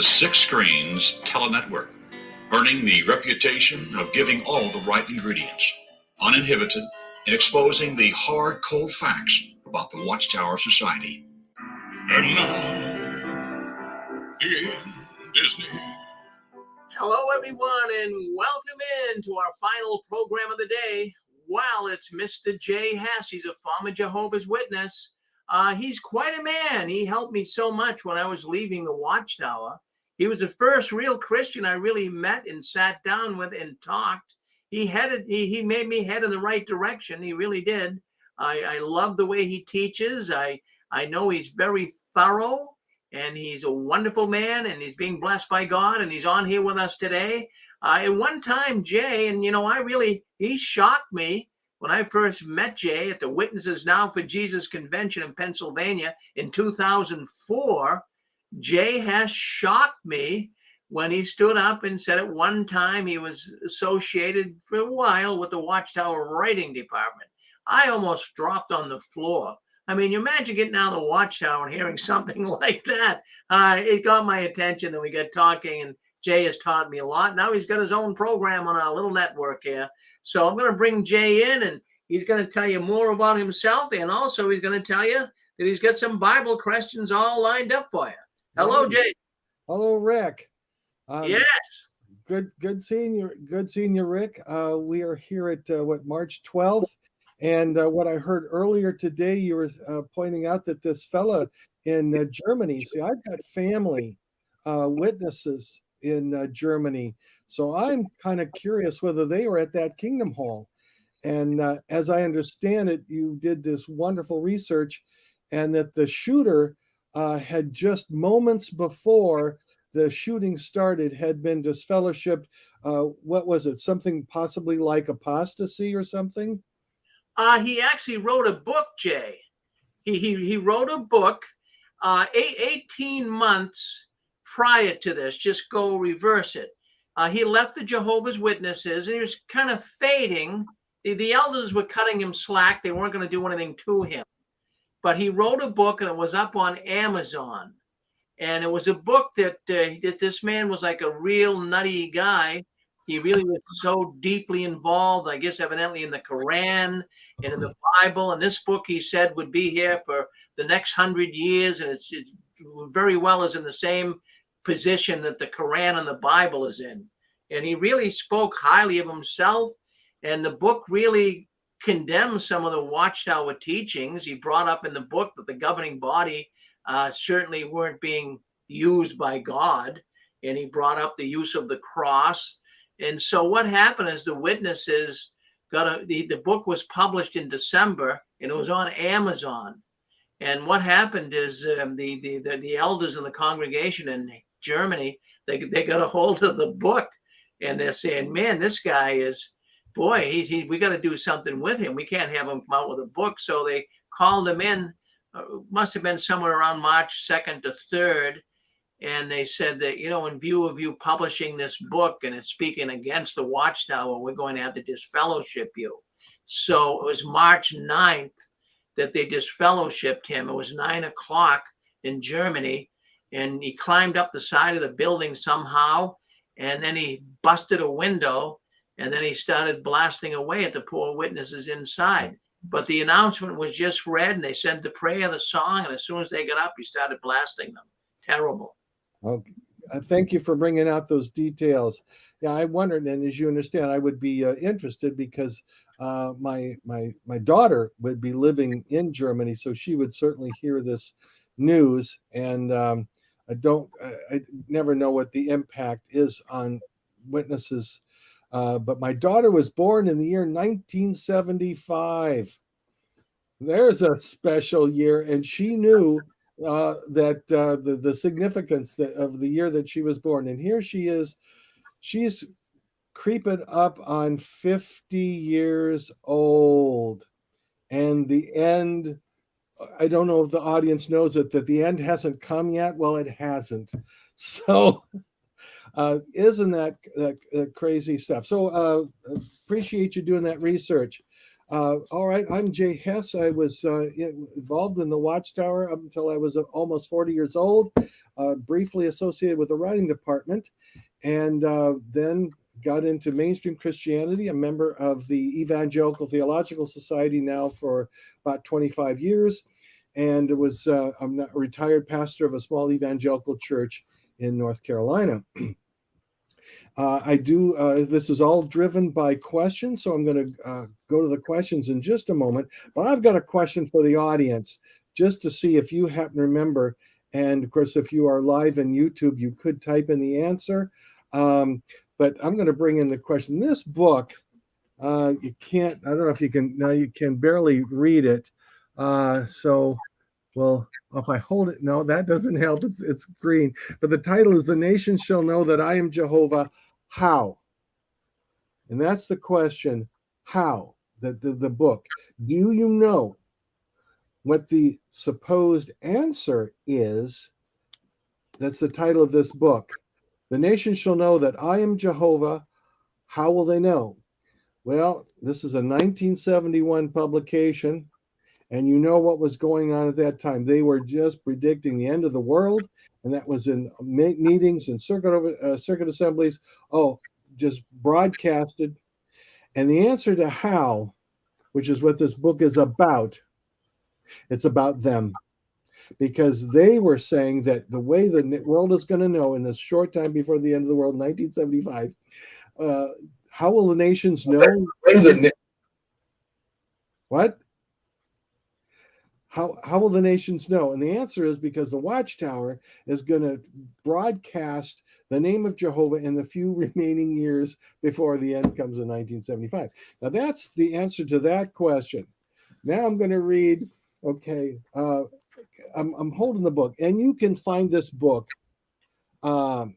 the Six Screens Telenetwork, earning the reputation of giving all the right ingredients, uninhibited, and exposing the hard, cold facts about the Watchtower Society. And now, in Disney. Hello, everyone, and welcome in to our final program of the day. Well, it's Mr. Jay Hess. He's a former Jehovah's Witness. He's quite a man. He helped me so much when I was leaving the Watchtower. He was the first real Christian I really met and sat down with and talked. He made me head in the right direction. He really did. I love the way he teaches. I know he's very thorough, and he's a wonderful man, and he's being blessed by God, and he's on here with us today. At one time, Jay, and he shocked me when I first met Jay at the Witnesses Now for Jesus convention in Pennsylvania in 2004. Jay Hess shocked me when he stood up and said at one time he was associated for a while with the Watchtower writing department. I almost dropped on the floor. I mean, you imagine getting out of the Watchtower and hearing something like that. It got my attention. Then we got talking, and Jay has taught me a lot. Now he's got his own program on our little network here. So I'm going to bring Jay in, and he's going to tell you more about himself. And also he's going to tell you that he's got some Bible questions all lined up for you. Hello, Jay. Hello, Rick. Yes. Good seeing you. Good seeing you, Rick. We are here at March 12th. And what I heard earlier today, you were pointing out that this fella in Germany, see, I've got family witnesses in Germany. So I'm kind of curious whether they were at that Kingdom Hall. And as I understand it, you did this wonderful research, and that the shooter had just moments before the shooting started had been disfellowshipped. What was it? Something possibly like apostasy or something? He actually wrote a book, Jay. He wrote a book 18 months prior to this. Just go reverse it. He left the Jehovah's Witnesses, and he was kind of fading. The elders were cutting him slack. They weren't going to do anything to him. But he wrote a book, and it was up on Amazon. And it was a book that this man was like a real nutty guy. He really was so deeply involved, I guess, evidently in the Quran and in the Bible. And this book, he said, would be here for the next 100 years. And it's very well is in the same position that the Quran and the Bible is in. And he really spoke highly of himself. And the book really condemns some of the Watchtower teachings. He brought up in the book that the governing body certainly weren't being used by God. And he brought up the use of the cross. And so what happened is the witnesses the book was published in December, and it was on Amazon. And what happened is the elders in the congregation in Germany, they got a hold of the book, and they're saying, man, this guy is, boy, we got to do something with him. We can't have him come out with a book. So they called him in, must have been somewhere around March 2nd to 3rd. And they said that, in view of you publishing this book and it's speaking against the Watchtower, we're going to have to disfellowship you. So it was March 9th that they disfellowshipped him. It was 9:00 in Germany. And he climbed up the side of the building somehow. And then he busted a window. And then he started blasting away at the poor witnesses inside. But the announcement was just read, and they said the prayer, the song. And as soon as they got up, he started blasting them. Terrible. Okay. Thank you for bringing out those details. Yeah, I wondered, and as you understand, I would be interested because my daughter would be living in Germany, so she would certainly hear this news. And I never know what the impact is on witnesses. But my daughter was born in the year 1975. There's a special year, and she knew that the significance of the year that she was born. And here she is. She's creeping up on 50 years old. And the end, I don't know if the audience knows it, that the end hasn't come yet. Well, it hasn't. So isn't that crazy stuff? So appreciate you doing that research. All right, I'm Jay Hess. I was involved in the Watchtower up until I was almost 40 years old, briefly associated with the writing department, and then got into mainstream Christianity, a member of the Evangelical Theological Society now for about 25 years, and I'm a retired pastor of a small evangelical church in North Carolina. This is all driven by questions, so I'm going to go to the questions in just a moment. But I've got a question for the audience just to see if you happen to remember. And of course, if you are live in YouTube, you could type in the answer. But I'm going to bring in the question. This book, you can't, I don't know if you can, now you can barely read it. Well, if I hold it, no, that doesn't help. It's green. But the title is "The Nations Shall Know That I Am Jehovah." How? And that's the question. How? The book. Do you know what the supposed answer is? That's the title of this book. The nations shall know that I am Jehovah. How will they know? Well, this is a 1971 publication. And you know what was going on at that time. They were just predicting the end of the world, and that was in meetings and circuit assemblies. Oh, just broadcasted. And the answer to how, which is what this book is about, it's about them. Because they were saying that the way the world is going to know in this short time before the end of the world, 1975, how will the nations know? What? How will the nations know? And the answer is because the Watchtower is going to broadcast the name of Jehovah in the few remaining years before the end comes in 1975. Now, that's the answer to that question. Now I'm going to read, okay, I'm holding the book, and you can find this book online.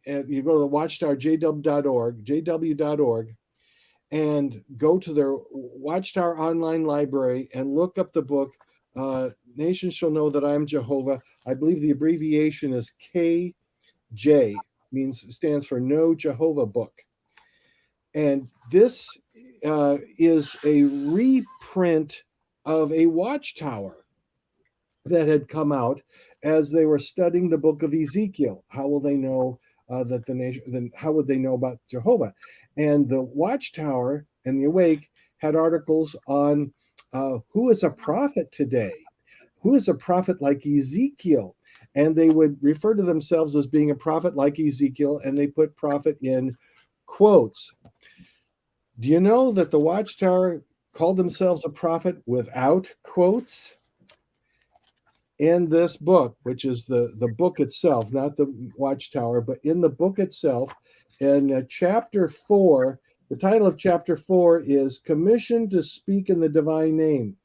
You go to the Watchtower, jw.org, and go to their Watchtower online library and look up the book, Nations Shall Know That I Am Jehovah. I believe the abbreviation is KJ, stands for No Jehovah Book. And this is a reprint of a Watchtower that had come out as they were studying the book of Ezekiel. How will they know that the nation? Then how would they know about Jehovah? And the Watchtower and the Awake had articles on who is a prophet today, who is a prophet like Ezekiel, and they would refer to themselves as being a prophet like Ezekiel, and they put prophet in quotes. Do you know that the Watchtower called themselves a prophet without quotes? In this book, which is the book itself, not the Watchtower, but in the book itself, in chapter 4, the title of chapter 4 is Commissioned to Speak in the Divine Name.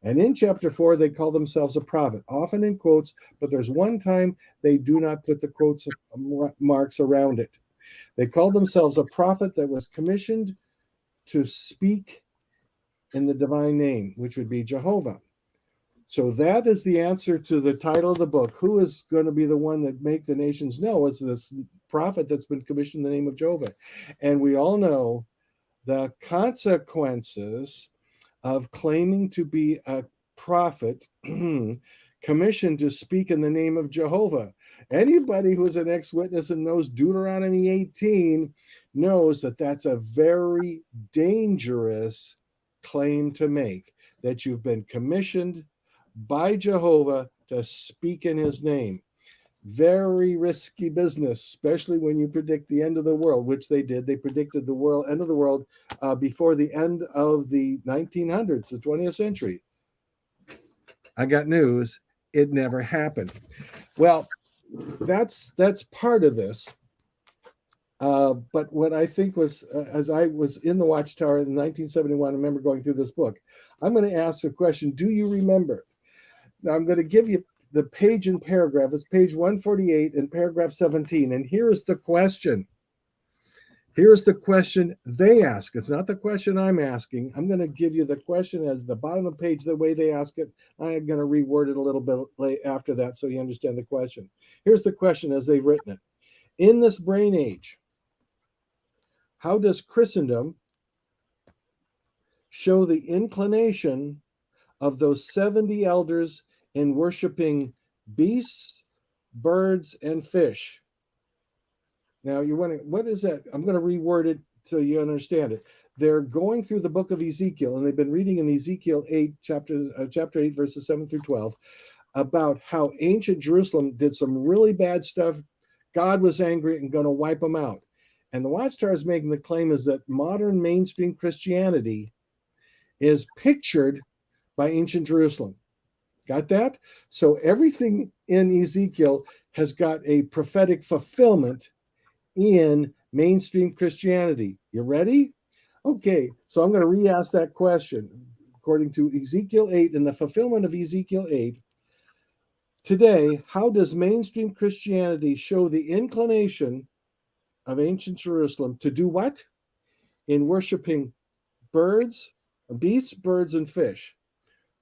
And in chapter 4, they call themselves a prophet, often in quotes, but there's one time they do not put the quotes marks around it. They call themselves a prophet that was commissioned to speak in the divine name, which would be Jehovah. So that is the answer to the title of the book. Who is going to be the one that make the nations know? It's this prophet that's been commissioned in the name of Jehovah. And we all know the consequences of claiming to be a prophet commissioned to speak in the name of Jehovah. Anybody who's an ex-witness and knows Deuteronomy 18 knows that that's a very dangerous claim to make, that you've been commissioned by Jehovah to speak in his name. Very risky business, especially when you predict the end of the world, which they did. They predicted the end of the world before the end of the 1900s, the 20th century. I got news. It never happened. Well, that's part of this. But what I think was, as I was in the Watchtower in 1971, I remember going through this book. I'm going to ask the question, do you remember? Now, I'm going to give you the page and paragraph. It's page 148 and paragraph 17. And here's the question. Here's the question they ask. It's not the question I'm asking. I'm going to give you the question as the bottom of the page, the way they ask it. I'm going to reword it a little bit after that so you understand the question. Here's the question as they've written it. In this brain age, how does Christendom show the inclination of those 70 elders in worshiping beasts, birds, and fish? Now you're wondering, what is that? I'm going to reword it so you understand it. They're going through the book of Ezekiel, and they've been reading in Ezekiel 8, chapter 8, verses 7 through 12, about how ancient Jerusalem did some really bad stuff. God was angry and going to wipe them out. And the Watchtower is making the claim is that modern mainstream Christianity is pictured by ancient Jerusalem. Got that? So everything in Ezekiel has got a prophetic fulfillment in mainstream Christianity. You ready? Okay, so I'm going to re-ask that question. According to Ezekiel 8 and the fulfillment of Ezekiel 8, today, how does mainstream Christianity show the inclination of ancient Jerusalem to do what? In worshiping beasts, birds, and fish.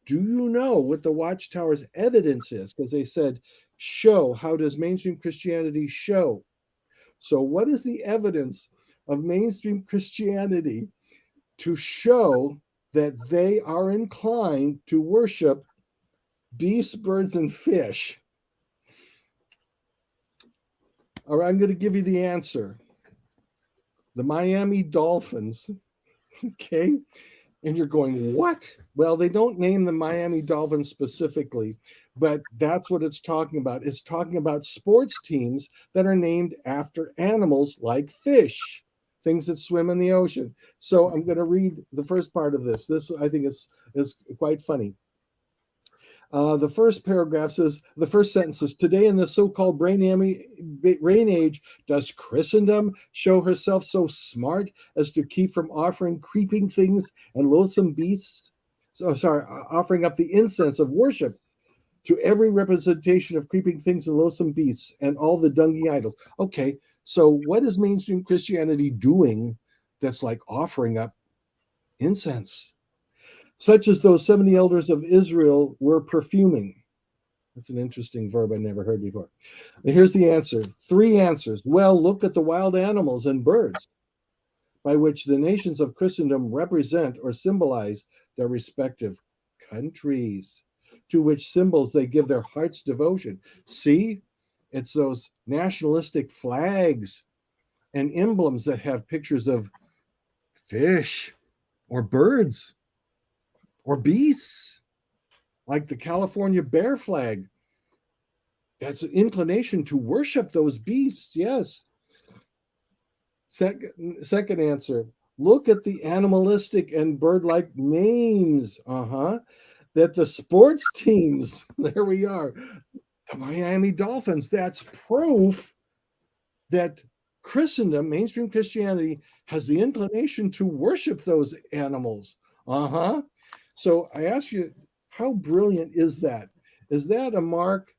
Do you know what the Watchtower's evidence is? Because they said, show. How does mainstream Christianity show? So, what is the evidence of mainstream Christianity to show that they are inclined to worship beasts, birds, and fish? All right, I'm going to give you the answer. The Miami Dolphins. Okay. And you're going, what? Well, they don't name the Miami Dolphins specifically, but that's what it's talking about. It's talking about sports teams that are named after animals like fish, things that swim in the ocean. So I'm going to read the first part of this. This, I think, is quite funny. The first paragraph says, the first sentence is, today in the so-called brain age, does Christendom show herself so smart as to keep from offering creeping things and loathsome beasts? Offering up the incense of worship to every representation of creeping things and loathsome beasts and all the dungy idols. Okay, so what is mainstream Christianity doing that's like offering up incense? Such as those 70 elders of Israel were perfuming. That's an interesting verb I never heard before. Here's the answer. 3 answers. Well, look at the wild animals and birds by which the nations of Christendom represent or symbolize their respective countries, to which symbols they give their heart's devotion. See, it's those nationalistic flags and emblems that have pictures of fish or birds or beasts, like the California bear flag. That's an inclination to worship those beasts, yes. Second answer, look at the animalistic and bird-like names, that the sports teams, there we are, the Miami Dolphins, that's proof that Christendom, mainstream Christianity, has the inclination to worship those animals. So I ask you, how brilliant is that? Is that a mark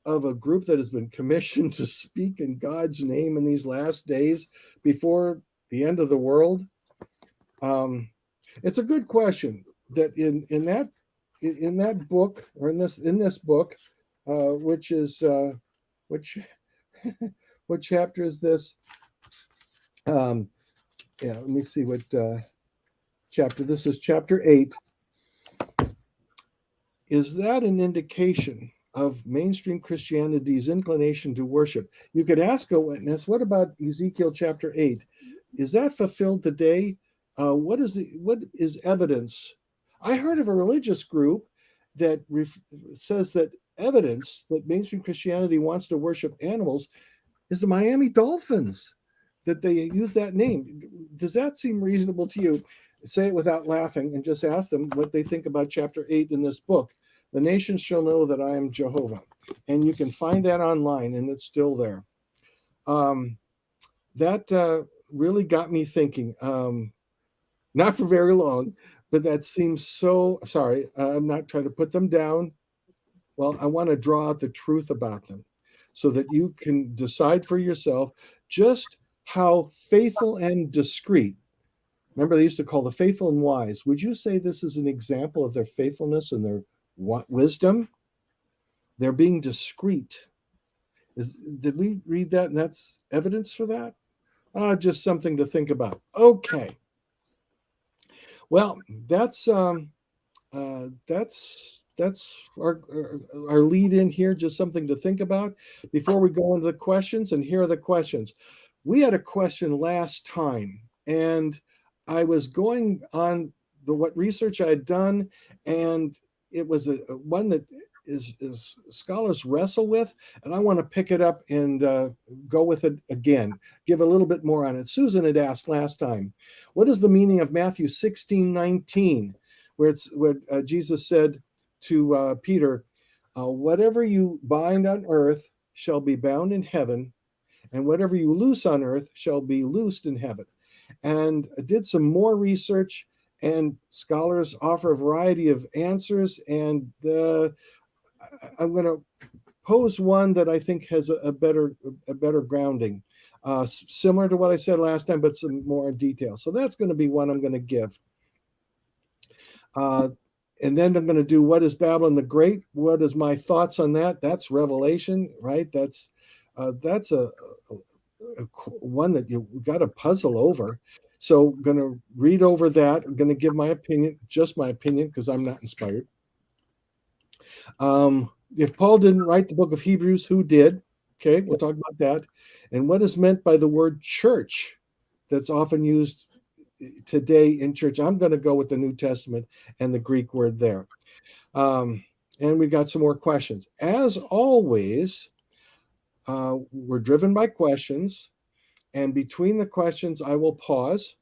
of a group that has been commissioned to speak in God's name in these last days before the end of the world? It's a good question. That in that book, or in this book, which is what chapter is this? Let me see what chapter. This is chapter 8. Is that an indication of mainstream Christianity's inclination to worship? You could ask a witness, what about Ezekiel chapter 8? Is that fulfilled today? What is evidence? I heard of a religious group that says that evidence that mainstream Christianity wants to worship animals is the Miami Dolphins, that they use that name. Does that seem reasonable to you? Say it without laughing and just ask them what they think about chapter 8 in this book. The nations shall know that I am Jehovah. And you can find that online, and it's still there. That really got me thinking. Not for very long, but that seems so, sorry, I'm not trying to put them down. Well, I want to draw out the truth about them so that you can decide for yourself just how faithful and discreet. Remember, they used to call the faithful and wise. Would you say this is an example of their faithfulness and their wisdom? They're being discreet. Did we read that and that's evidence for that? Just something to think about. Okay. Well, that's our lead in here, just something to think about before we go into the questions. And here are the questions. We had a question last time, and I was going on what research I had done, and it was a one that is scholars wrestle with, and I want to pick it up and go with it again, give a little bit more on it. Susan had asked last time, what is the meaning of Matthew 16:19? Where Jesus said to Peter, whatever you bind on earth shall be bound in heaven, and whatever you loose on earth shall be loosed in heaven. And I did some more research, and scholars offer a variety of answers, and I'm going to pose one that I think has a better grounding, similar to what I said last time, but some more detail. So that's going to be one I'm going to give. And then I'm going to do what is Babylon the Great? What is my thoughts on that? That's Revelation, right? That's a one that you got to puzzle over. So I'm going to read over that. I'm going to give my opinion, just my opinion, because I'm not inspired. If Paul didn't write the book of Hebrews, who did? Okay, we'll talk about that. And what is meant by the word church that's often used today in church? I'm going to go with the New Testament and the Greek word there. And we got some more questions. As always, we're driven by questions. And between the questions, I will pause.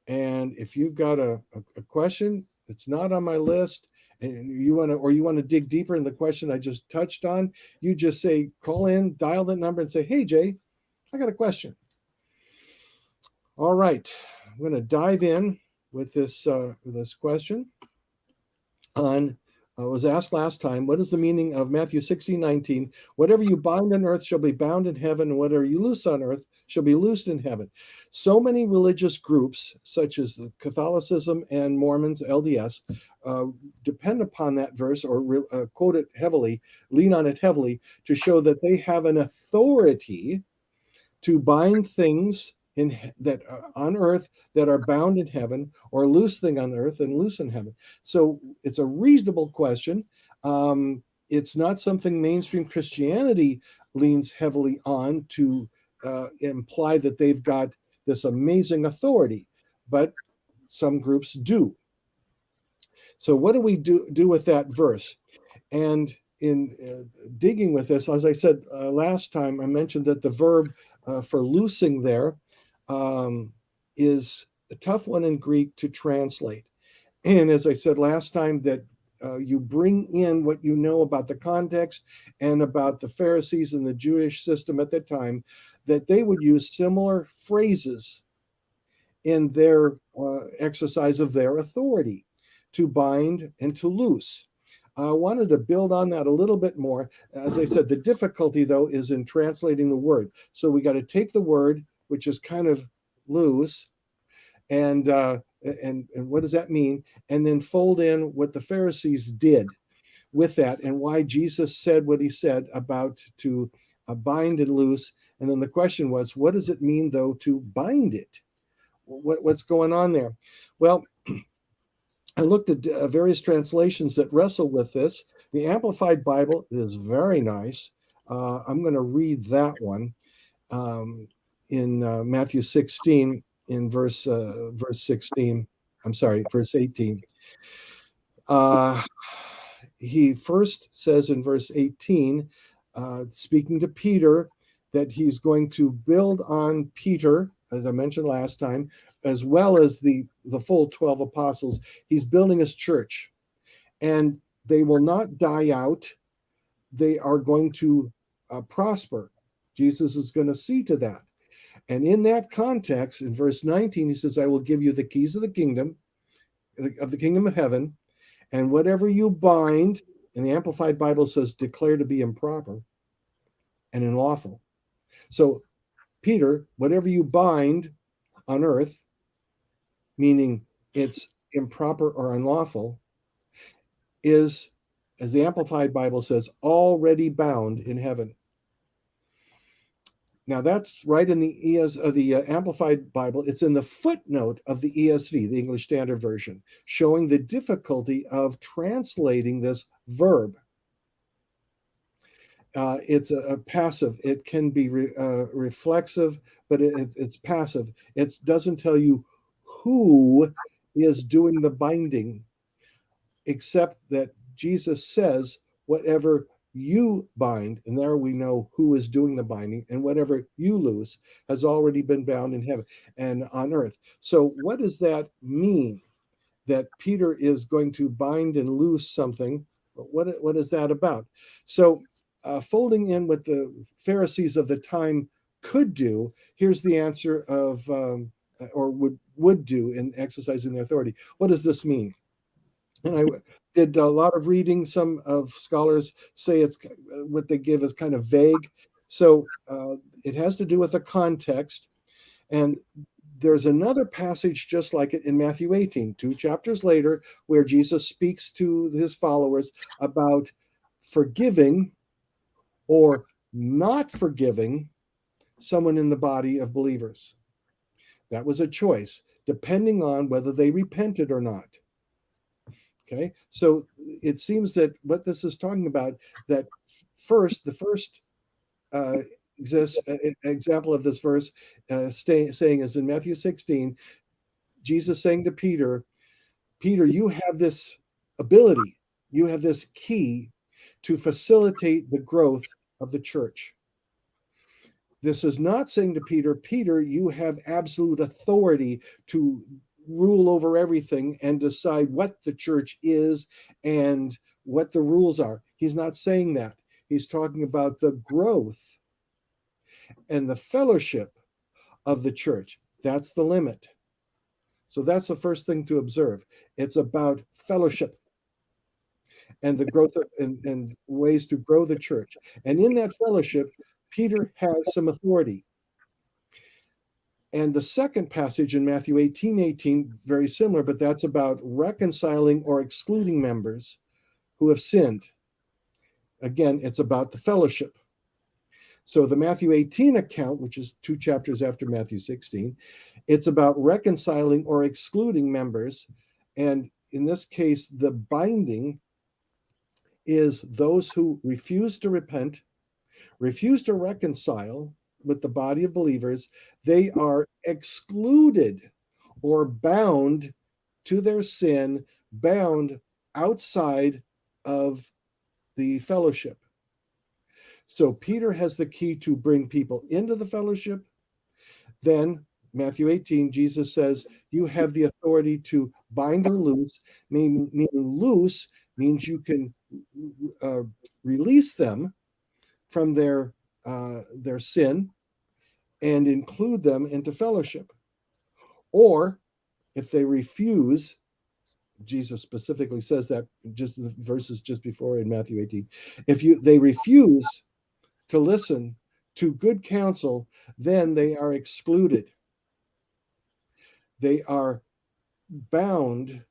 And if you've got a question that's not on my list, and you want to dig deeper in the question I just touched on, you just say, call in, dial that number, and say, hey, Jay, I got a question. All right, I'm going to dive in with this question on. Was asked last time, what is the meaning of Matthew 16:19? Whatever you bind on earth shall be bound in heaven, and whatever you loose on earth shall be loosed in heaven. So many religious groups, such as Catholicism and Mormons, LDS, depend upon that verse or quote it heavily, lean on it heavily to show that they have an authority to bind things that on earth that are bound in heaven, or loose thing on earth and loose in heaven. So it's a reasonable question. It's not something mainstream Christianity leans heavily on to imply that they've got this amazing authority, but some groups do. So what do we do with that verse? And in digging with this, as I said last time, I mentioned that the verb for loosing there is a tough one in Greek to translate. And as I said last time, that you bring in what you know about the context and about the Pharisees and the Jewish system at that time, that they would use similar phrases in their exercise of their authority to bind and to loose. I wanted to build on that a little bit more. As I said, the difficulty, though, is in translating the word. So we got to take the word, which is kind of loose, and what does that mean? And then fold in what the Pharisees did with that, and why Jesus said what he said about to bind and loose. And then the question was, what does it mean, though, to bind it? What's going on there? Well, I looked at various translations that wrestle with this. The Amplified Bible is very nice. I'm going to read that one in Matthew 16 in verse 16. I'm sorry, verse 18. He first says in verse 18, speaking to Peter, that he's going to build on Peter, as I mentioned last time, as well as the full 12 apostles. He's building his church, and they will not die out. They are going to prosper. Jesus is going to see to that. And in that context, in verse 19, he says, I will give you the keys of the kingdom of heaven, and whatever you bind, and the Amplified Bible says, declare to be improper and unlawful. So, Peter, whatever you bind on earth, meaning it's improper or unlawful, is, as the Amplified Bible says, already bound in heaven. Now that's right in the Amplified Bible. It's in the footnote of the ESV, the English Standard Version, showing the difficulty of translating this verb. It's a passive. It can be reflexive, but it's passive. It doesn't tell you who is doing the binding, except that Jesus says, whatever you bind, and there we know who is doing the binding, and whatever you loose has already been bound in heaven and on earth. So what does that mean? That Peter is going to bind and loose something? What is that about? So folding in what the Pharisees of the time could do, here's the answer of, or would do in exercising their authority. What does this mean? And I did a lot of reading. Some of scholars say it's what they give is kind of vague. So it has to do with the context. And there's another passage just like it in Matthew 18, 2 chapters later, where Jesus speaks to his followers about forgiving or not forgiving someone in the body of believers. That was a choice, depending on whether they repented or not. Okay, so it seems that what this is talking about, that the first example of this verse saying is in Matthew 16, Jesus saying to Peter, Peter, you have this ability, you have this key to facilitate the growth of the church. This is not saying to Peter, Peter, you have absolute authority to rule over everything and decide what the church is and what the rules are. He's not saying that. He's talking about the growth and the fellowship of the church. That's the limit. So that's the first thing to observe. It's about fellowship and the growth and ways to grow the church. And in that fellowship, Peter has some authority. And the second passage in Matthew 18:18, very similar, but that's about reconciling or excluding members who have sinned. Again, it's about the fellowship. So the Matthew 18 account, which is 2 chapters after Matthew 16, it's about reconciling or excluding members. And in this case, the binding is those who refuse to repent, refuse to reconcile with the body of believers. They are excluded or bound to their sin, bound outside of the fellowship. So Peter has the key to bring people into the fellowship. Then Matthew 18, Jesus says, you have the authority to bind or loose, meaning loose means you can release them from their sin and include them into fellowship. Or if they refuse, Jesus specifically says that just the verses just before in Matthew 18, if they refuse to listen to good counsel, then they are excluded. They are bound.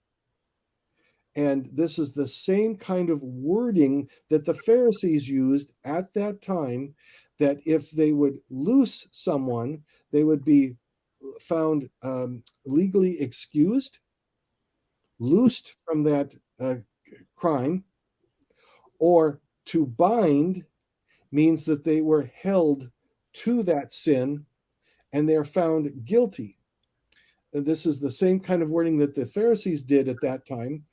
And this is the same kind of wording that the Pharisees used at that time, that if they would loose someone, they would be found legally excused, loosed from that crime, or to bind means that they were held to that sin and they're found guilty. And this is the same kind of wording that the Pharisees did at that time,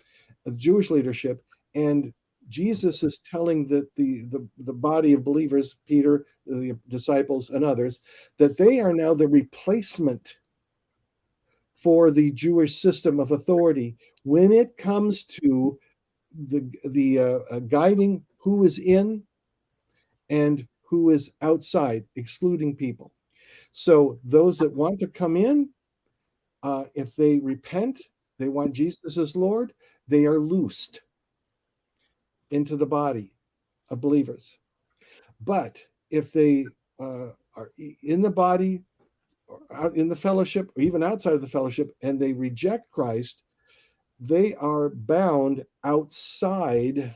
the Jewish leadership. And Jesus is telling that the body of believers, Peter, the disciples, and others, that they are now the replacement for the Jewish system of authority when it comes to the guiding who is in and who is outside, excluding people. So those that want to come in, if they repent, they want Jesus as Lord, they are loosed into the body of believers. But if they are in the body, or out in the fellowship, or even outside of the fellowship, and they reject Christ, they are bound outside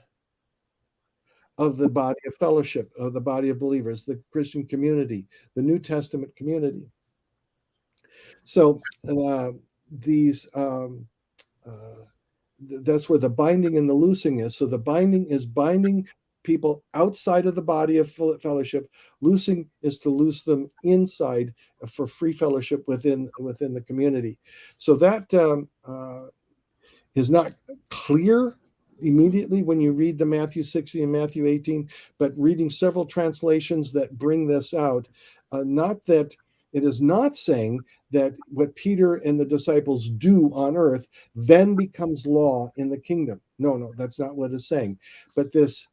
of the body of fellowship, of the body of believers, the Christian community, the New Testament community. So these that's where the binding and the loosing is. So the binding is binding people outside of the body of fellowship. Loosing is to loose them inside for free fellowship within the community. So that is not clear immediately when you read the Matthew 16 and Matthew 18, but reading several translations that bring this out, not that it is not saying that what Peter and the disciples do on earth then becomes law in the kingdom. No, that's not what it's saying. But this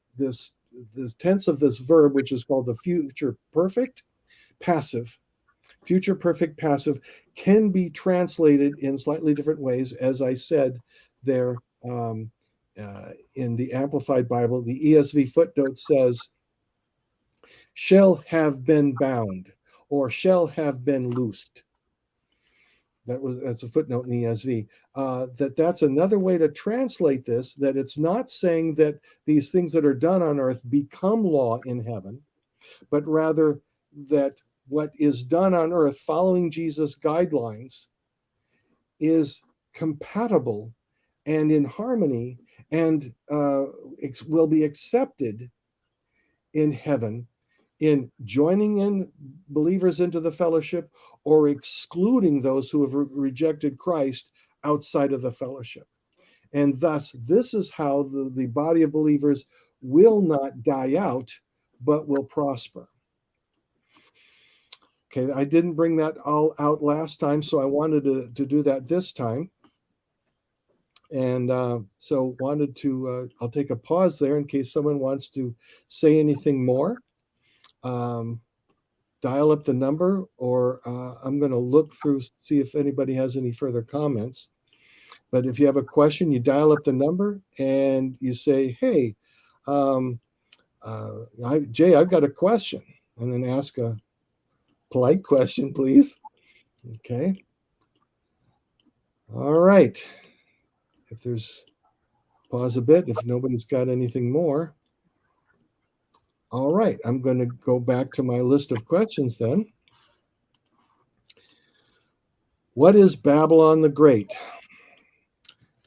tense of this verb, which is called the future perfect passive, future perfect passive, can be translated in slightly different ways, as I said there in the Amplified Bible. The ESV footnote says, shall have been bound, or shall have been loosed. That's a footnote in the ESV. That's another way to translate this, that it's not saying that these things that are done on earth become law in heaven, but rather that what is done on earth following Jesus' guidelines is compatible and in harmony and will be accepted in heaven in joining in believers into the fellowship or excluding those who have rejected Christ outside of the fellowship. And thus, this is how the body of believers will not die out, but will prosper. Okay, I didn't bring that all out last time, so I wanted to do that this time. And so wanted to, I'll take a pause there in case someone wants to say anything more. Dial up the number, or I'm going to look through, see if anybody has any further comments. But if you have a question, you dial up the number and you say, hey, Jay, I've got a question. And then ask a polite question, please. Okay. All right. If there's, pause a bit if nobody's got anything more. All right, I'm going to go back to my list of questions then. What is Babylon the Great?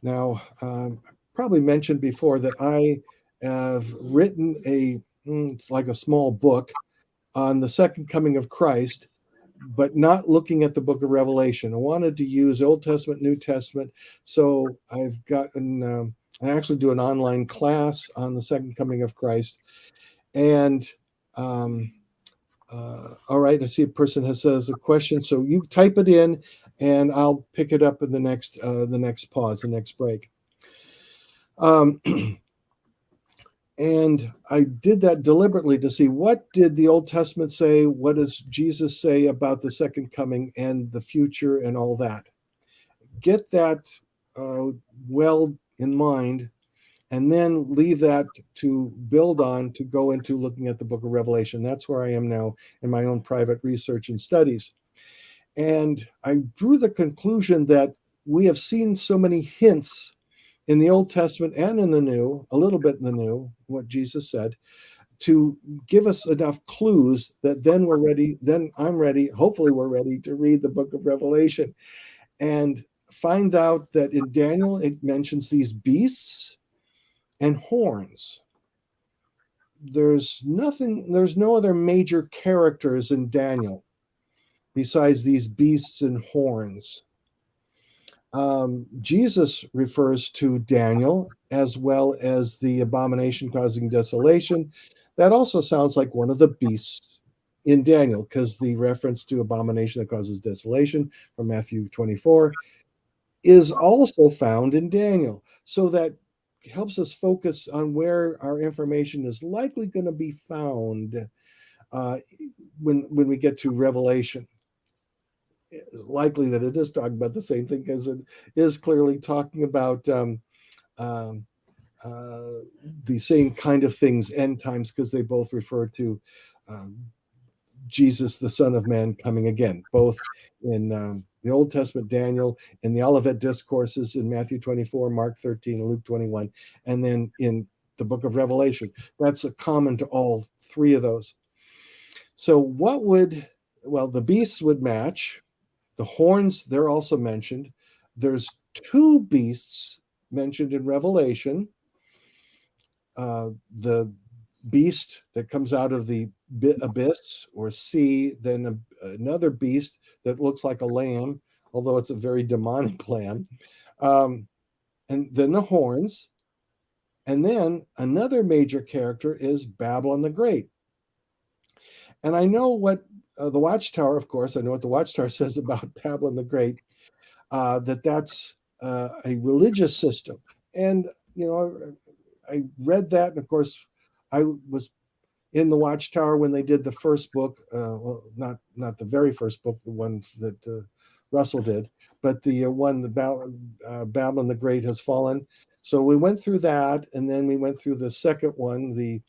Now, probably mentioned before that I have written it's like a small book on the second coming of Christ, but not looking at the book of Revelation. I wanted to use Old Testament, New Testament. So I've gotten, I actually do an online class on the second coming of Christ. And all right, I see a person says a question. So you type it in and I'll pick it up in the next pause, the next break. And I did that deliberately to see what did the Old Testament say, what does Jesus say about the second coming and the future and all that. Get that well in mind, and then leave that to build on to go into looking at the book of Revelation. That's where I am now in my own private research and studies. And I drew the conclusion that we have seen so many hints in the Old Testament and in the New, a little bit in the New, what Jesus said, to give us enough clues that then we're ready, then I'm ready, hopefully we're ready to read the book of Revelation and find out that in Daniel, it mentions these beasts and horns. There's no other major characters in Daniel besides these beasts and horns. Jesus refers to Daniel as well as the abomination causing desolation. That also sounds like one of the beasts in Daniel, because the reference to abomination that causes desolation from Matthew 24 is also found in Daniel. So that helps us focus on where our information is likely going to be found when we get to Revelation. It's likely that it is talking about the same thing, because it is clearly talking about the same kind of things, end times, because they both refer to Jesus, the Son of Man, coming again, both in the Old Testament, Daniel, in the Olivet Discourses in Matthew 24, Mark 13, Luke 21, and then in the book of Revelation. That's a common to all three of those. So the beasts would match. The horns, they're also mentioned. There's two beasts mentioned in Revelation. The beast that comes out of the abyss or sea, then another beast that looks like a lamb, although it's a very demonic lamb. And then the horns. And then another major character is Babylon the Great. And I know what the Watchtower, of course, I know what the Watchtower says about Babylon the Great, that's a religious system. And, I read that. And of course, I was in the Watchtower when they did the first book, well, not the very first book, the one that Russell did, but the one, Babylon the Great Has Fallen. So we went through that, and then we went through the second one, the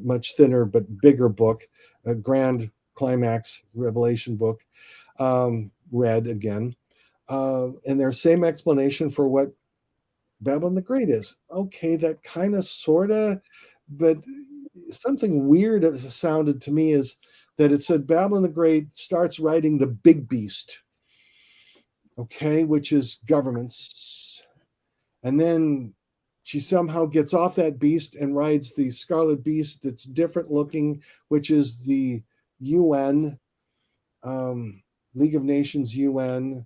much thinner but bigger book, a Grand Climax Revelation book, read again. And their same explanation for what Babylon the Great is. Okay, that kind of, sort of, but something weird sounded to me is that it said Babylon the Great starts riding the big beast, okay, which is governments. And then she somehow gets off that beast and rides the scarlet beast that's different looking, which is the UN, League of Nations UN.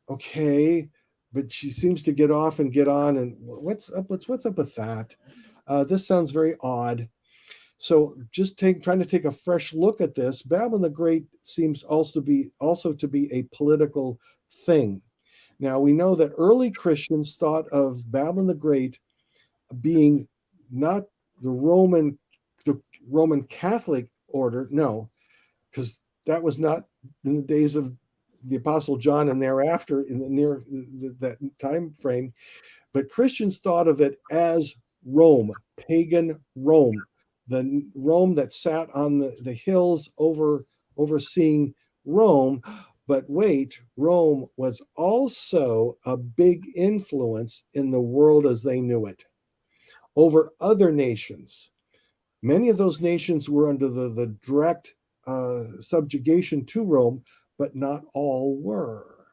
Okay, but she seems to get off and get on. And what's up with that? This sounds very odd. So just trying to take a fresh look at this. Babylon the Great seems also to be a political thing. Now we know that early Christians thought of Babylon the Great being not the Roman Catholic order, no, because that was not in the days of the Apostle John and thereafter in that time frame. But Christians thought of it as Rome, pagan Rome, the Rome that sat on the hills overseeing Rome. But wait, Rome was also a big influence in the world as they knew it over other nations. Many of those nations were under the direct subjugation to Rome, but not all were.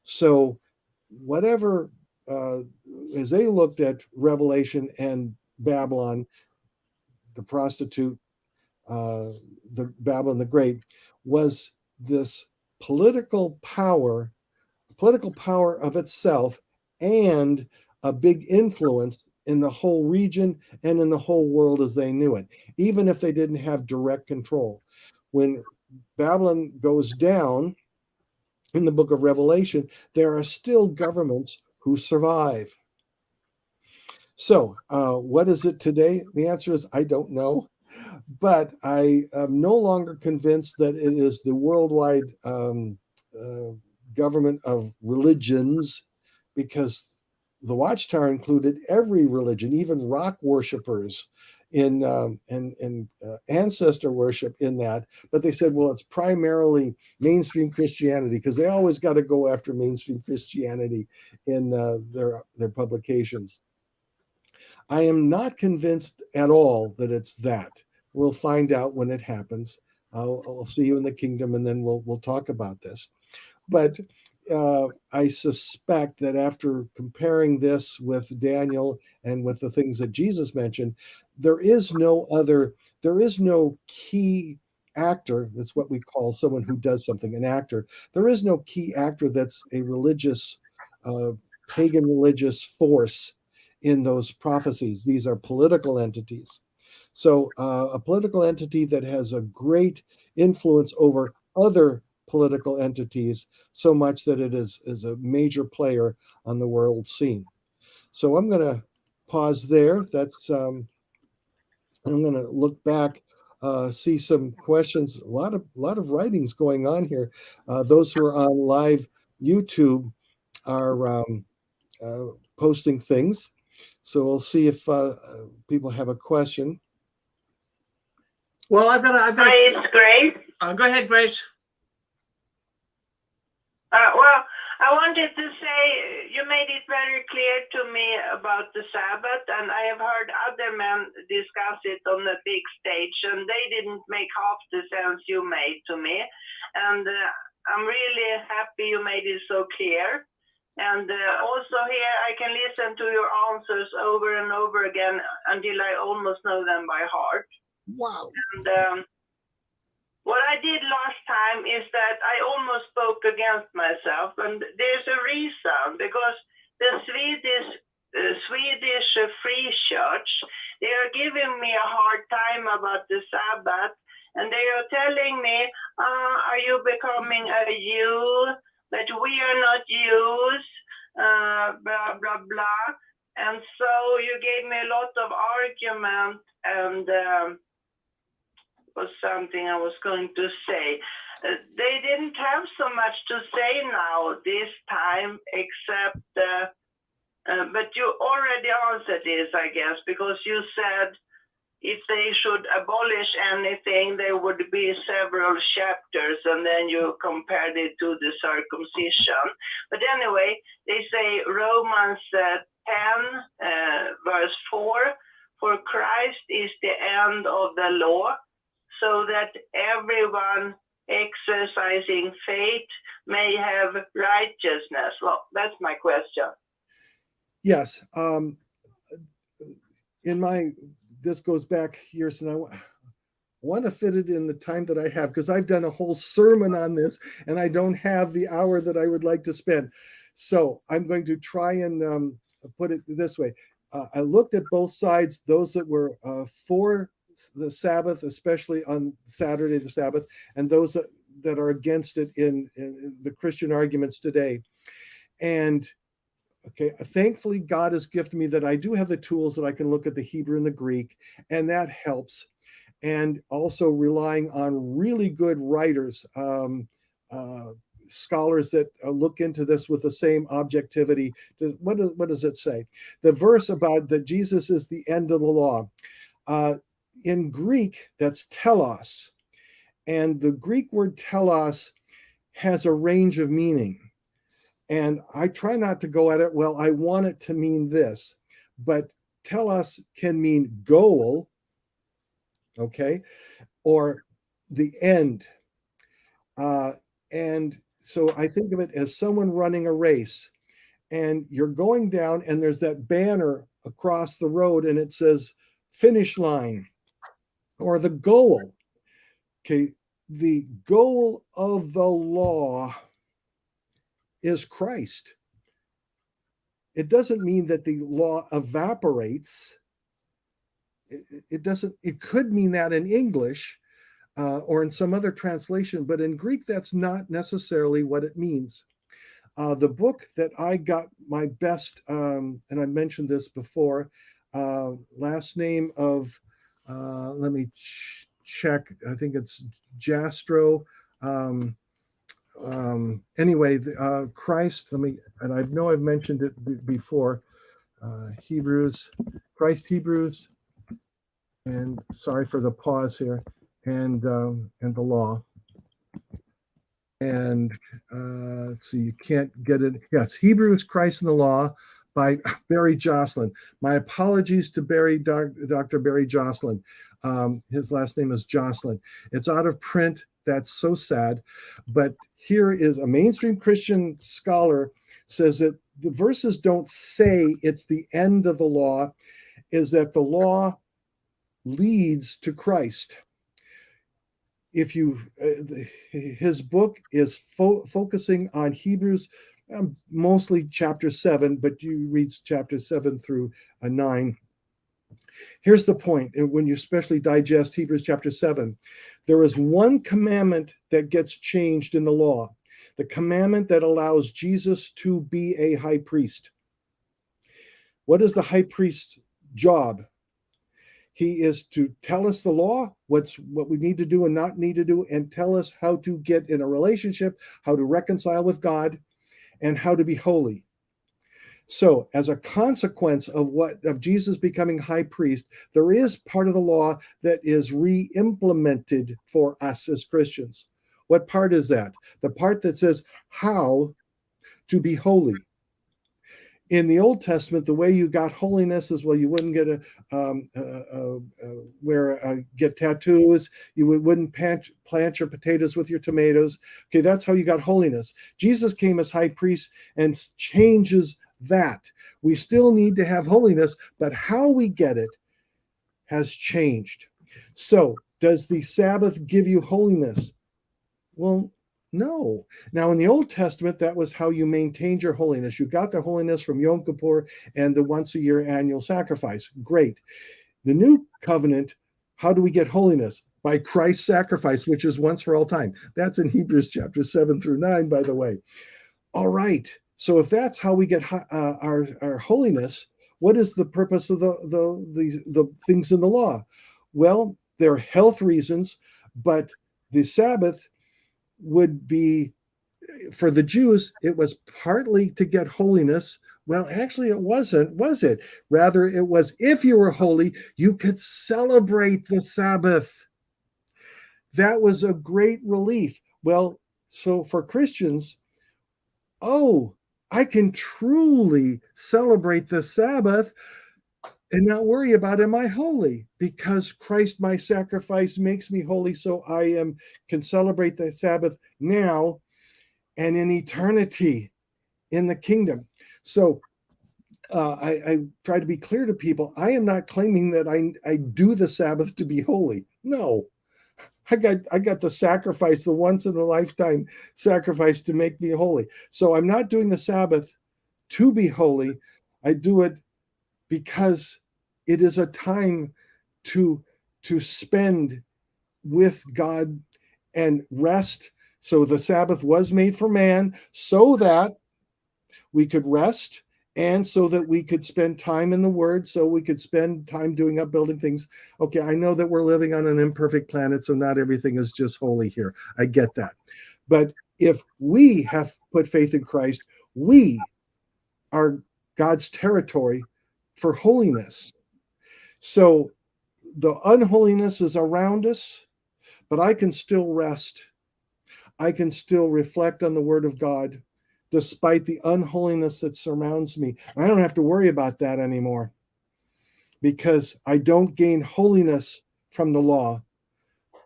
So whatever, as they looked at Revelation and Babylon, the prostitute, the Babylon the Great, was this political power of itself and a big influence in the whole region and in the whole world as they knew it, even if they didn't have direct control. When Babylon goes down in the book of Revelation, there are still governments who survive. So what is it today? The answer is I don't know. But I am no longer convinced that it is the worldwide government of religions, because the Watchtower included every religion, even rock worshipers and ancestor worship in that. But they said, well, it's primarily mainstream Christianity, because they always got to go after mainstream Christianity in their publications. I am not convinced at all that it's that. We'll find out when it happens. I'll see you in the kingdom, and then we'll talk about this. But I suspect that after comparing this with Daniel and with the things that Jesus mentioned, there is no key actor. That's what we call someone who does something, an actor. There is no key actor that's a religious, pagan religious force in those prophecies. These are political entities. So a political entity that has a great influence over other political entities, so much that it is a major player on the world scene. So I'm going to pause there. That's I'm going to look back, see some questions. A lot of writings going on here. Those who are on live YouTube are posting things. So we'll see if people have a question. Well, I've got. Hi, it's Grace. Go ahead, Grace. Well, I wanted to say you made it very clear to me about the Sabbath, and I have heard other men discuss it on the big stage, and they didn't make half the sense you made to me. And I'm really happy you made it so clear. And also here I can listen to your answers over and over again until I almost know them by heart. Wow. And what I did last time is that I almost spoke against myself, and there's a reason, because the Swedish Free Church, they are giving me a hard time about the Sabbath, and they are telling me, are you becoming a Jew? But we are not Jews, blah, blah, blah. And so you gave me a lot of argument, and was something I was going to say. They didn't have so much to say now this time, except, but you already answered this, I guess, because you said if they should abolish anything, there would be several chapters, and then you compared it to the circumcision. But anyway, they say Romans 10, verse 4, for Christ is the end of the law, so that everyone exercising faith may have righteousness. Well, that's my question. Yes. This goes back years, and I want to fit it in the time that I have, because I've done a whole sermon on this, and I don't have the hour that I would like to spend. So I'm going to try and put it this way. I looked at both sides, those that were for the Sabbath, especially on Saturday, the Sabbath, and those that are against it in the Christian arguments today. And okay, thankfully, God has gifted me that I do have the tools that I can look at the Hebrew and the Greek, and that helps. And also relying on really good writers, scholars that look into this with the same objectivity. What does it say? The verse about that Jesus is the end of the law. In Greek, that's telos. And the Greek word telos has a range of meaning. And I try not to go at it, well, I want it to mean this. But telos can mean goal, okay, or the end. And so I think of it as someone running a race. And you're going down, and there's that banner across the road, and it says finish line. Or the goal. Okay, the goal of the law is Christ. It doesn't mean that the law evaporates. It doesn't. It could mean that in English or in some other translation, but in Greek, that's not necessarily what it means. The book that I got my best, and I mentioned this before, last name of let me check. I think it's Jastrow. Anyway, Christ. And I know I've mentioned it before. Hebrews, Hebrews, and sorry for the pause here, and the law. And let's see, you can't get it. Yes, Hebrews, Christ, and the Law by Barry Jocelyn. My apologies to Dr. Barry Jocelyn. His last name is Jocelyn. It's out of print. That's so sad. But here is a mainstream Christian scholar says that the verses don't say it's the end of the law, is that the law leads to Christ. If you, his book is focusing on Hebrews, mostly chapter 7, but you read chapter 7 through 9. Here's the point, and when you especially digest Hebrews chapter 7, there is one commandment that gets changed in the law, the commandment that allows Jesus to be a high priest. What is the high priest's job? He is to tell us the law, what we need to do and not need to do, and tell us how to get in a relationship, how to reconcile with God, and how to be holy. So, as a consequence of Jesus becoming high priest, there is part of the law that is re-implemented for us as Christians. What part is that? The part that says how to be holy. In the Old Testament, the way you got holiness is, well, you wouldn't get get tattoos. You wouldn't plant your potatoes with your tomatoes. Okay, that's how you got holiness. Jesus came as high priest and changes that. We still need to have holiness, but how we get it has changed. So, does the Sabbath give you holiness? Well, no. Now, in the Old Testament, that was how you maintained your holiness. You got the holiness from Yom Kippur and the once-a-year annual sacrifice. Great. The New Covenant, how do we get holiness? By Christ's sacrifice, which is once for all time. That's in Hebrews chapter 7 through 9, by the way. All right. So if that's how we get our holiness, what is the purpose of the things in the law? Well, there are health reasons, but the Sabbath would be, for the Jews, it was partly to get holiness. Well, actually, it wasn't, was it? Rather, it was, if you were holy, you could celebrate the Sabbath. That was a great relief. Well, so for Christians, oh, I can truly celebrate the Sabbath and not worry about, am I holy? Because Christ, my sacrifice, makes me holy, so I can celebrate the Sabbath now and in eternity in the kingdom. So I try to be clear to people. I am not claiming that I do the Sabbath to be holy. No, I got the sacrifice, the once in a lifetime sacrifice to make me holy. So I'm not doing the Sabbath to be holy. I do it because it is a time to spend with God and rest. So the Sabbath was made for man so that we could rest and so that we could spend time in the Word, so we could spend time doing upbuilding things. Okay, I know that we're living on an imperfect planet, so not everything is just holy here. I get that. But if we have put faith in Christ, we are God's territory for holiness. So the unholiness is around us, but I can still rest. I can still reflect on the Word of God despite the unholiness that surrounds me. I don't have to worry about that anymore because I don't gain holiness from the law.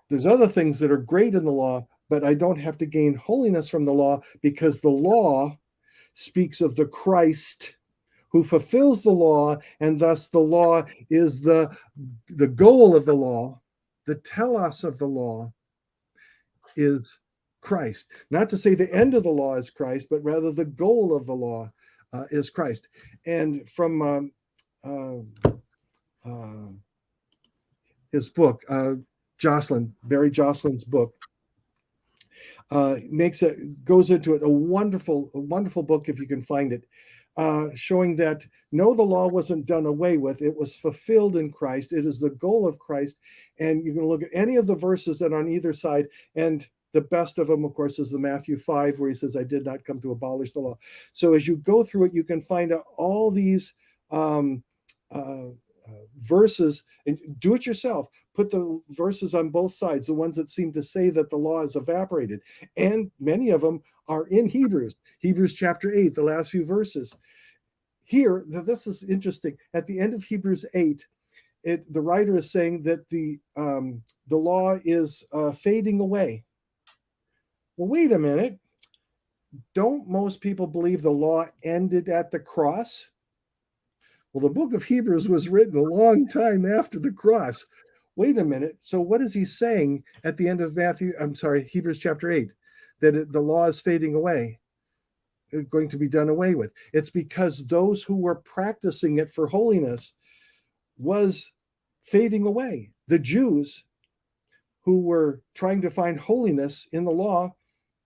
There's other things that are great in the law, but I don't have to gain holiness from the law because the law speaks of the Christ who fulfills the law, and thus the law is the goal of the law. The telos of the law is Christ. Not to say the end of the law is Christ, but rather the goal of the law is Christ. And from his book, Barry Jocelyn's book, goes into it, a wonderful book if you can find it, showing that no, the law wasn't done away with. It was fulfilled in Christ. It is the goal of Christ. And you can look at any of the verses that are on either side, and the best of them, of course, is the Matthew 5, where he says, I did not come to abolish the law. So as you go through it, you can find out all these verses, and do it yourself. Put the verses on both sides, the ones that seem to say that the law is evaporated. And many of them are in Hebrews chapter 8, the last few verses. Here, this is interesting. At the end of Hebrews 8, the writer is saying that the law is fading away. Well, wait a minute. Don't most people believe the law ended at the cross? Well, the book of Hebrews was written a long time after the cross. Wait a minute. So what is he saying at the end of Hebrews chapter 8? That the law is fading away, going to be done away with. It's because those who were practicing it for holiness was fading away. The Jews who were trying to find holiness in the law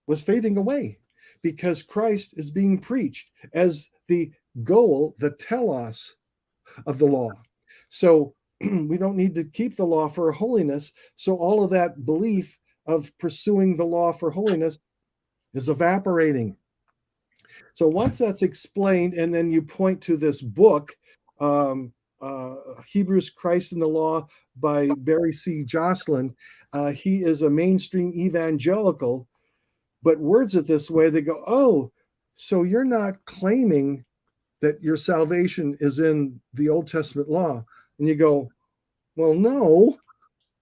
was fading away because Christ is being preached as the goal, the telos of the law. So we don't need to keep the law for holiness. So all of that belief of pursuing the law for holiness is evaporating. So once that's explained, and then you point to this book, Hebrews, Christ and the Law by Barry C. Jocelyn. He is a mainstream evangelical, but words it this way, they go, oh, So you're not claiming that your salvation is in the Old Testament law. And you go, well, no,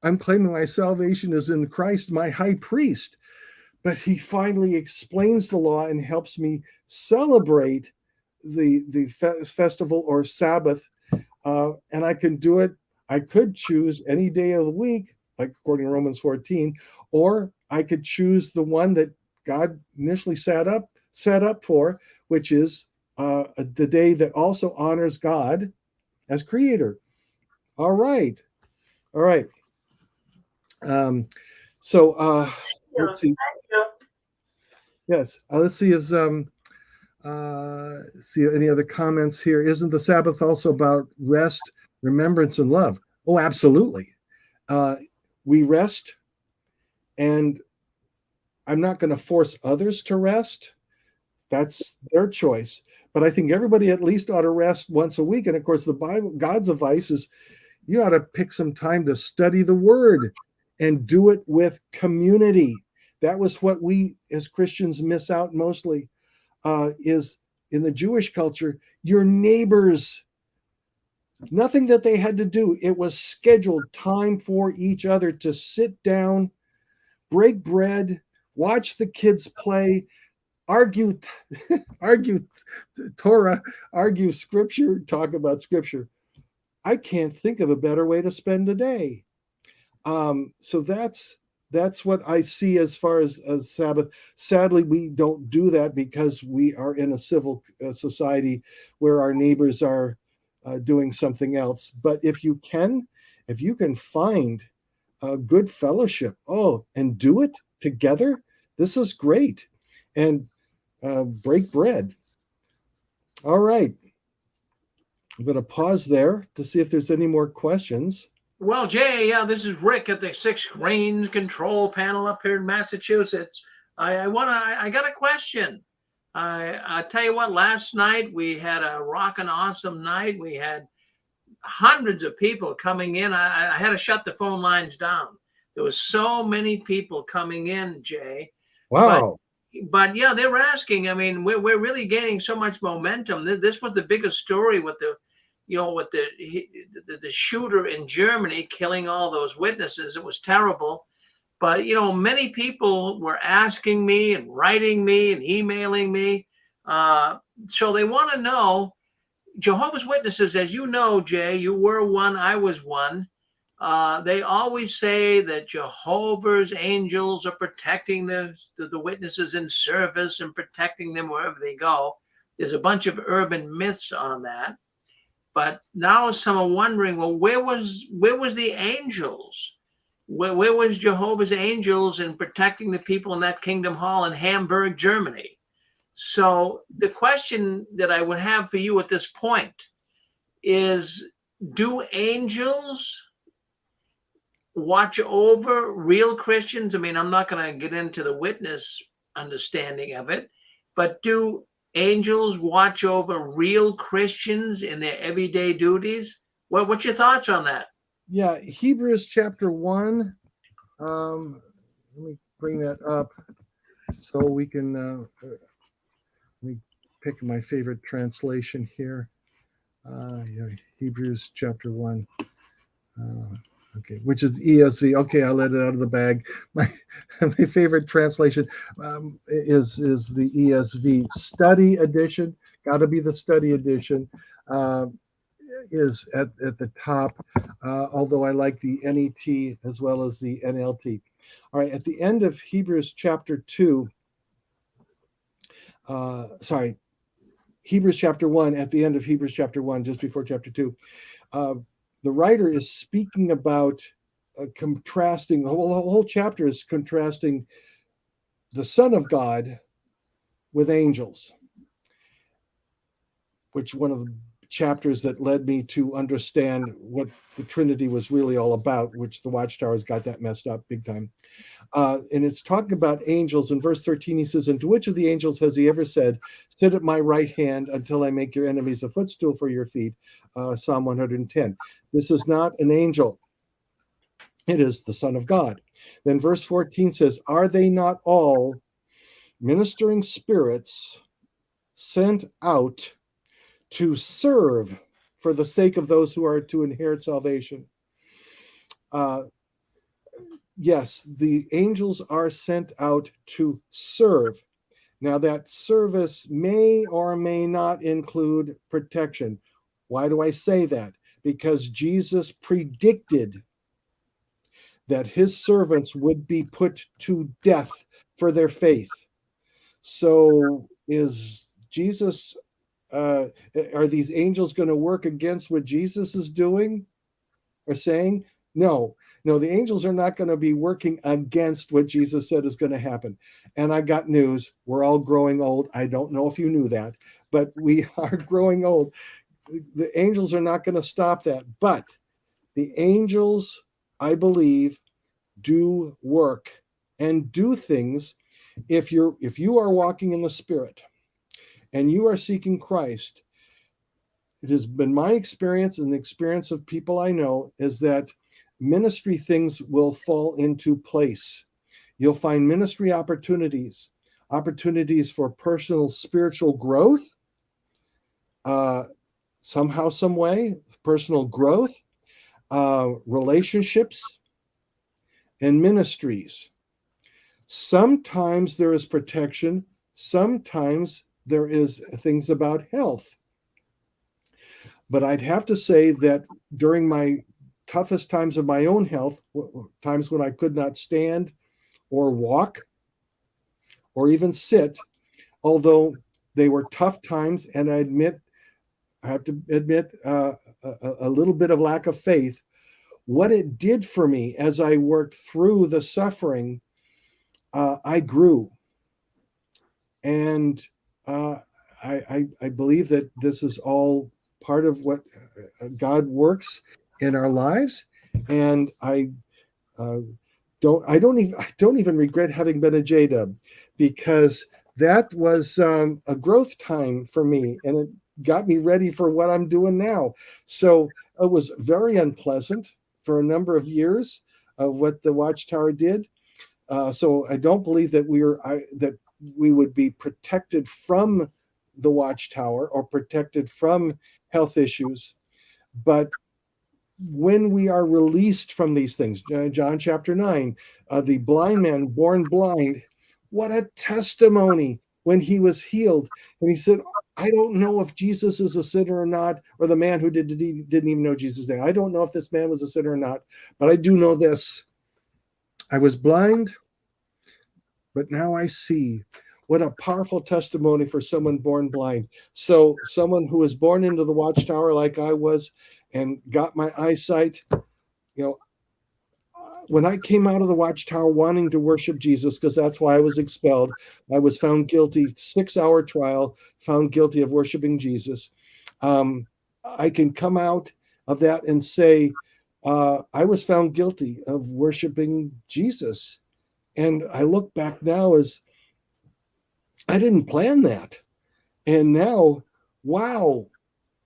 I'm claiming my salvation is in Christ, my high priest. But he finally explains the law and helps me celebrate the festival or Sabbath. And I can do it. I could choose any day of the week, like according to Romans 14, or I could choose the one that God initially set up for, which is the day that also honors God as creator. All right. So let's see. Yes, let's see if see any other comments here. Isn't the Sabbath also about rest, remembrance, and love? Oh, absolutely. We rest, and I'm not going to force others to rest. That's their choice. But I think everybody at least ought to rest once a week. And of course, the Bible, God's advice is you ought to pick some time to study the Word and do it with community. That was what we as Christians miss out mostly, is in the Jewish culture, your neighbors. Nothing that they had to do. It was scheduled time for each other to sit down, break bread, watch the kids play, argue Torah, argue scripture, talk about scripture. I can't think of a better way to spend a day. So that's what I see as far as Sabbath. Sadly, we don't do that because we are in a civil society where our neighbors are doing something else. But if you can find a good fellowship, and do it together, this is great. And break bread. All right. I'm going to pause there to see if there's any more questions. Well, Jay, this is Rick at the 6 Range Control Panel up here in Massachusetts. I got a question. I tell you what, last night we had a rockin' awesome night. We had hundreds of people coming in. I had to shut the phone lines down. There was so many people coming in, Jay. Wow. But yeah, they were asking. I mean, we're really gaining so much momentum. This was the biggest story with the shooter in Germany killing all those witnesses. It was terrible. But, many people were asking me and writing me and emailing me. So they want to know, Jehovah's Witnesses, as you know, Jay, you were one, I was one. They always say that Jehovah's angels are protecting the witnesses in service and protecting them wherever they go. There's a bunch of urban myths on that. But now someone wondering, well, where was the angels? Where was Jehovah's angels in protecting the people in that Kingdom Hall in Hamburg, Germany? So the question that I would have for you at this point is, do angels watch over real Christians? I mean, I'm not going to get into the witness understanding of it, but do angels watch over real Christians in their everyday duties? What's your thoughts on that? Yeah, Hebrews chapter 1. Let me bring that up so we can let me pick my favorite translation here. Hebrews chapter 1. Okay, which is ESV. Okay, I'll let it out of the bag. My favorite translation is the ESV study edition. Got to be the study edition. Is at the top, although I like the NET as well as the NLT. All right, at the end of Hebrews chapter 2, Hebrews chapter 1, at the end of Hebrews chapter 1, just before chapter 2, the writer is speaking about contrasting, the whole chapter is contrasting the Son of God with angels, which one of the chapters that led me to understand what the Trinity was really all about, which the Watchtower's got that messed up big time. And it's talking about angels. In verse 13, he says, and to which of the angels has he ever said, sit at my right hand until I make your enemies a footstool for your feet? Psalm 110. This is not an angel. It is the Son of God. Then verse 14 says, are they not all ministering spirits sent out to serve for the sake of those who are to inherit salvation. Yes, the angels are sent out to serve. Now, that service may or may not include protection. Why do I say that? Because Jesus predicted that his servants would be put to death for their faith. So, is Jesus, are these angels going to work against what Jesus is doing or saying? No, the angels are not going to be working against what Jesus said is going to happen. And I got news. We're all growing old. I don't know if you knew that, but we are growing old. The angels are not going to stop that. But the angels, I believe, do work and do things. If you are walking in the Spirit and you are seeking Christ, it has been my experience and the experience of people I know is that ministry things will fall into place. You'll find ministry opportunities for personal spiritual growth, somehow, some way, personal growth, relationships, and ministries. Sometimes there is protection. Sometimes there is things about health. But I'd have to say that during my toughest times of my own health, times when I could not stand or walk or even sit, although they were tough times, and I have to admit a little bit of lack of faith, what it did for me as I worked through the suffering, I grew. And I believe that this is all part of what God works in our lives, and I don't even regret having been a J-Dub, because that was a growth time for me, and it got me ready for what I'm doing now. So it was very unpleasant for a number of years of what the Watchtower did. So I don't believe that we would be protected from the Watchtower or protected from health issues. But when we are released from these things, John chapter 9, the blind man born blind, what a testimony when he was healed. And he said, I don't know if Jesus is a sinner or not, or the man who didn't even know Jesus' name. I don't know if this man was a sinner or not, but I do know this. I was blind, but now I see. What a powerful testimony for someone born blind. So someone who was born into the Watchtower like I was and got my eyesight, when I came out of the Watchtower wanting to worship Jesus, because that's why I was expelled, I was found guilty, 6-hour trial, found guilty of worshiping Jesus. I can come out of that and say, I was found guilty of worshiping Jesus. And I look back now as I didn't plan that. And now, wow,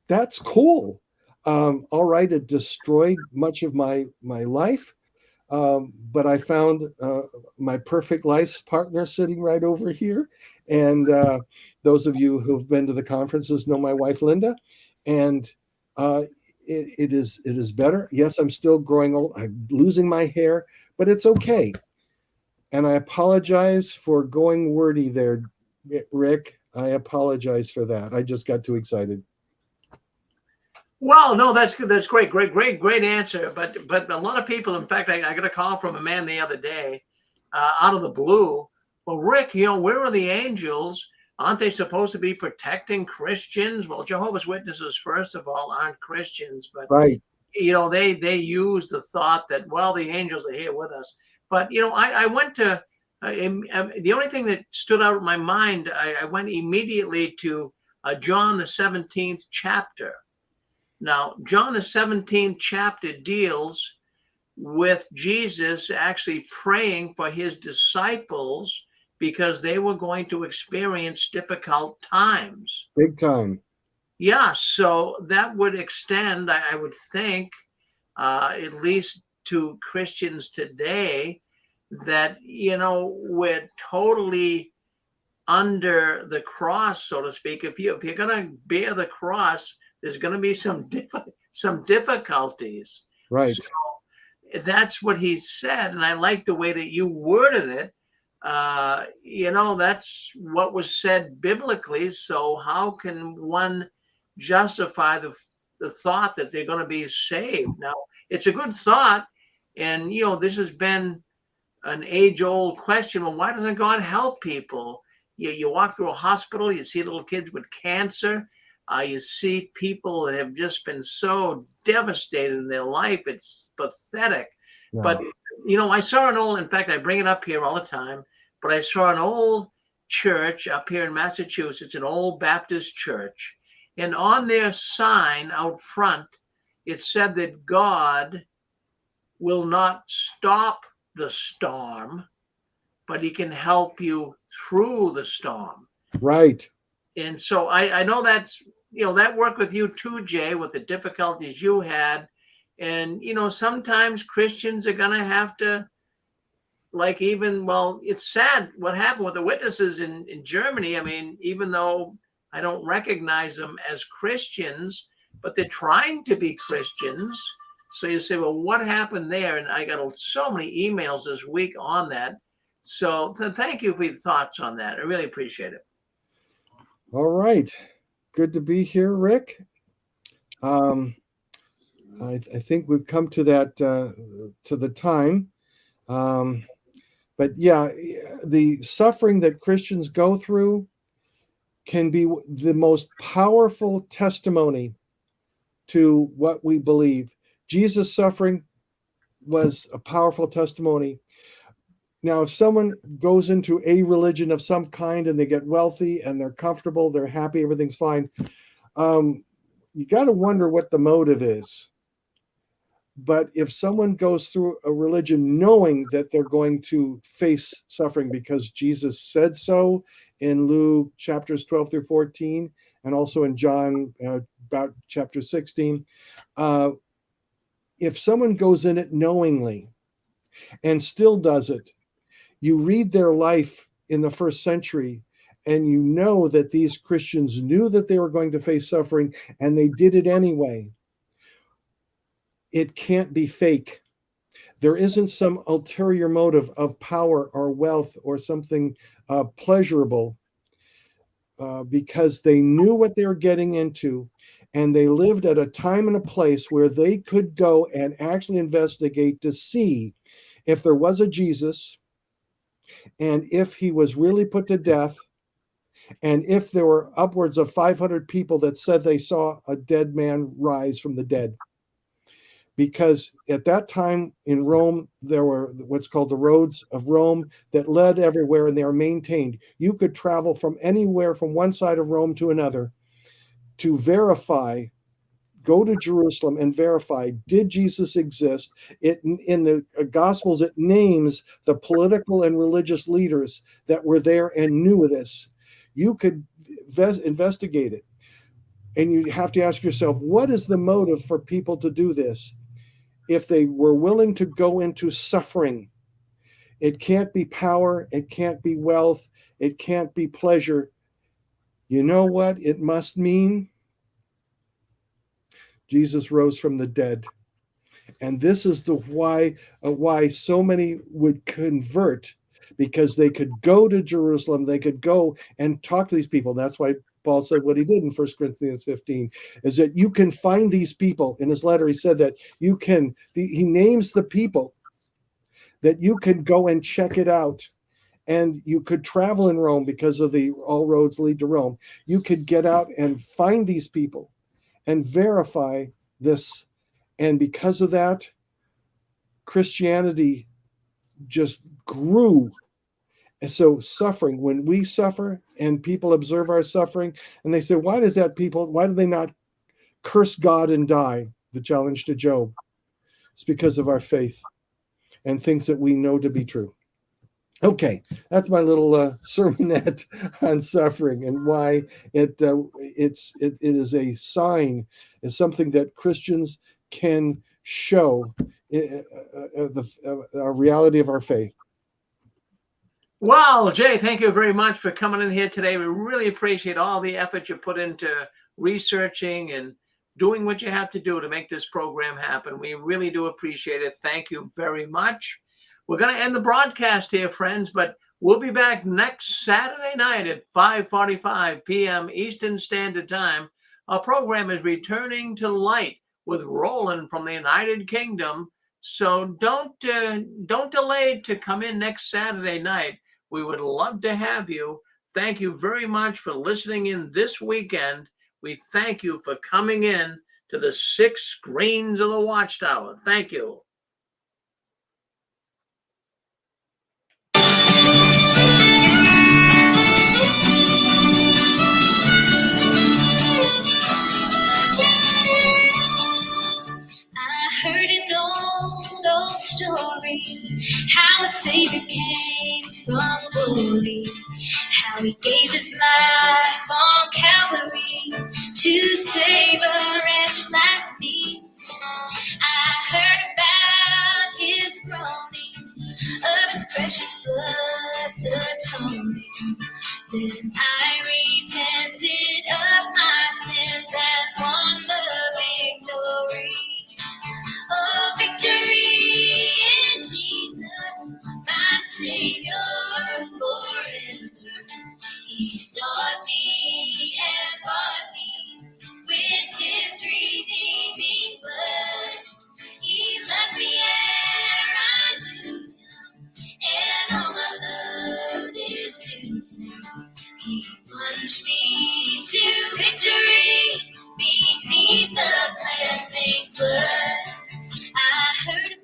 that's cool. All right, it destroyed much of my life. But I found my perfect life partner sitting right over here. And those of you who've been to the conferences know my wife, Linda. And it is better. Yes, I'm still growing old. I'm losing my hair, but it's okay. And I apologize for going wordy there, Rick. I apologize for that. I just got too excited. Well, no, that's good. That's great. Great answer. But a lot of people, in fact, I got a call from a man the other day out of the blue. Well, Rick, where are the angels? Aren't they supposed to be protecting Christians? Well, Jehovah's Witnesses, first of all, aren't Christians, but right. They use the thought that, well, the angels are here with us. But, I went to, the only thing that stood out in my mind, I went immediately to John the 17th chapter. Now, John the 17th chapter deals with Jesus actually praying for his disciples because they were going to experience difficult times. Big time. Yeah, so that would extend, I would think, at least to Christians today, that, we're totally under the cross, so to speak. If you're going to bear the cross, there's going to be some difficulties. Right. So that's what he said, and I like the way that you worded it. That's what was said biblically. So how can one justify the thought that they're going to be saved? Now, it's a good thought, and this has been an age-old question. Well, why doesn't God help people? You walk through a hospital, you see little kids with cancer, you see people that have just been so devastated in their life. It's pathetic. Yeah. But I saw an old, in fact, I bring it up here all the time, but I saw an old church up here in Massachusetts, an old Baptist church, and on their sign out front, it said that God will not stop the storm, but he can help you through the storm. Right. And so I know that's, that worked with you too, Jay, with the difficulties you had. And, sometimes Christians are going to have to, it's sad what happened with the witnesses in Germany. I mean, even though I don't recognize them as Christians, but they're trying to be Christians. So you say, well, what happened there? And I got so many emails this week on that. So thank you for your thoughts on that. I really appreciate it. All right. Good to be here, Rick. I think we've come to that, to the time. But yeah, the suffering that Christians go through can be the most powerful testimony to what we believe. Jesus' suffering was a powerful testimony. Now, if someone goes into a religion of some kind and they get wealthy and they're comfortable, they're happy, everything's fine, you got to wonder what the motive is. But if someone goes through a religion knowing that they're going to face suffering because Jesus said so in Luke chapters 12 through 14, and also in John about chapter 16, if someone goes in it knowingly and still does it, you read their life in the first century, and you know that these Christians knew that they were going to face suffering, and they did it anyway. It can't be fake. There isn't some ulterior motive of power or wealth or something pleasurable, because they knew what they were getting into, and they lived at a time and a place where they could go and actually investigate to see if there was a Jesus, and if he was really put to death, and if there were upwards of 500 people that said they saw a dead man rise from the dead. Because at that time in Rome, there were what's called the roads of Rome that led everywhere, and they are maintained. You could travel from anywhere from one side of Rome to another to verify, go to Jerusalem and verify, did Jesus exist? In the Gospels, it names the political and religious leaders that were there and knew this. You could investigate it. And you have to ask yourself, what is the motive for people to do this? If they were willing to go into suffering, it can't be power, it can't be wealth, it can't be pleasure. You know what it must mean? Jesus rose from the dead. And this is the why so many would convert, because they could go to Jerusalem, they could go and talk to these people. That's why Paul said what he did in 1 Corinthians 15, is that you can find these people. In his letter, he said that he names the people that you can go and check it out. And you could travel in Rome because of all roads lead to Rome. You could get out and find these people and verify this. And because of that, Christianity just grew. And so suffering, when we suffer and people observe our suffering and they say, why do they not curse God and die? The challenge to Job. It's because of our faith and things that we know to be true. Okay, that's my little sermonette on suffering and why it is a sign, is something that Christians can show a reality of our faith. Well, Jay, thank you very much for coming in here today. We really appreciate all the effort you put into researching and doing what you have to do to make this program happen. We really do appreciate it. Thank you very much. We're going to end the broadcast here, friends, but we'll be back next Saturday night at 5:45 p.m. Eastern Standard Time. Our program is Returning to Light with Roland from the United Kingdom. So don't delay to come in next Saturday night. We would love to have you. Thank you very much for listening in this weekend. We thank you for coming in to the 6 screens of the Watchtower. Thank you. I heard an old story, how a Savior came from glory, how he gave his life on Calvary to save a wretch like me. I heard about his groanings, of his precious blood's atoning. Then I repented of my sins and won the victory. Oh, victory in Jesus, my Savior forever. He sought me and bought me with his redeeming blood. He left me ere I knew him, and all my love is to him. He plunged me to victory beneath the cleansing flood.